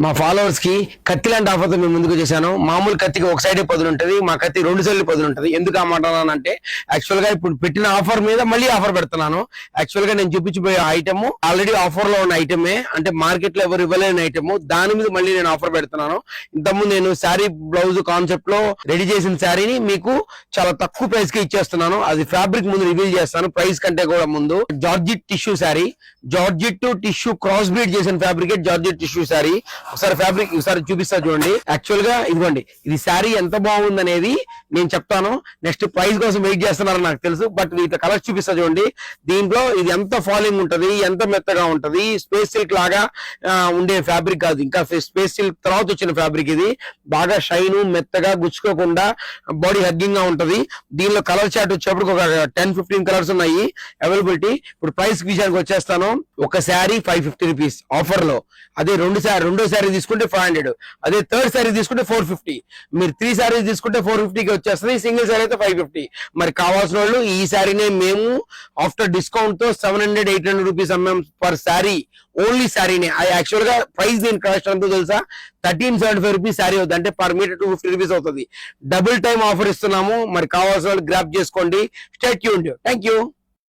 మా ఫాలోవర్స్ కి కత్తి లాంటి ఆఫర్ తో మేము ముందుకు చేశాను. మామూలు కత్తికి ఒక సైడే పదును ఉంటుంది, మా కత్తి 2 సైడ్లు పదును ఉంటుంది. ఎందుకు అమ్మంటున్నానంటే యాక్చువల్ గా ఇప్పుడు పెట్టిన ఆఫర్ మీద మళ్ళీ ఆఫర్ పెడుతున్నాను. యాక్చువల్ గా నేను చూపించబోయే ఐటమ్ ఆల్రెడీ ఆఫర్ లో ఉన్న ఐటమే, అంటే మార్కెట్ లో ఎవరు ఇవ్వలేని ఐటమ్. దాని మీద మళ్ళీ నేను ఆఫర్ పెడుతున్నాను. ఇంతకుముందు నేను శారీ బ్లౌజ్ కాన్సెప్ట్ లో రెడీ చేసిన శారీని మీకు చాలా తక్కువ ప్రైస్ కి ఇచ్చేస్తున్నాను. అది ఫ్యాబ్రిక్ ముందు రివీల్ చేస్తాను, ప్రైస్ కంటే కూడా ముందు. Georgette tissue sari, georgette tissue cross breed చేసిన ఫ్యాబ్రికేట్ జార్జిట్ టిష్యూ శారీ. ఒకసారి ఫ్యాబ్రిక్ ఒకసారి చూపిస్తా చూడండి. యాక్చువల్ గా ఇదిగోండి, ఇది శారీ ఎంత బాగుంది అనేది నేను చెప్తాను. నెక్స్ట్ ప్రైస్ కోసం వెయిట్ చేస్తున్నారు నాకు తెలుసు, బట్ వీటి కలర్స్ చూపిస్తా చూడండి. దీంట్లో ఇది ఎంత ఫాలింగ్ ఉంటది, ఎంత మెత్తగా ఉంటది. స్పేస్ సిల్క్ లాగా ఉండే ఫ్యాబ్రిక్ కాదు, ఇంకా స్పేస్ సిల్క్ తర్వాత వచ్చిన ఫ్యాబ్రిక్. ఇది బాగా షైన్, మెత్తగా గుచ్చుకోకుండా బాడీ హగ్గింగ్ గా ఉంటది. దీనిలో కలర్ చార్ట్ వచ్చేప్పుడు ఒక 10-15 కలర్స్ ఉన్నాయి అవైలబిలిటీ. ఇప్పుడు ప్రైస్ విషయానికి వచ్చేస్తాను. ఒక శారీ 550 రూపీస్ ఆఫర్ లో. అదే రెండో శారీ తీసుకుంటే 500, అదే థర్డ్ శారీ తీసుకుంటే 450. మీరు 3 శారీస్ తీసుకుంటే 450కి వచ్చేస్తుంది. సింగిల్ శారీ అయితే 550. మరి కావాల్సిన వాళ్ళు ఈ శారీనే మేము ఆఫ్టర్ డిస్కౌంట్ తో 700-800 రూపీస్ అమ్మాం పర్ శారీ. ఓన్లీ శారీనే. యాక్చువల్ గా ప్రైస్ దీని కాస్ట్ ఎంతో తెలుసా? 1375 రూపీస్ శారీ అవుతుంది, అంటే పర్ మీటర్ 250 రూపీస్ అవుతుంది. డబుల్ టైం ఆఫర్ ఇస్తున్నాము. మరి కావాల్సిన వాళ్ళు గ్రాప్ చేసుకోండి. Stay tuned. Thank you.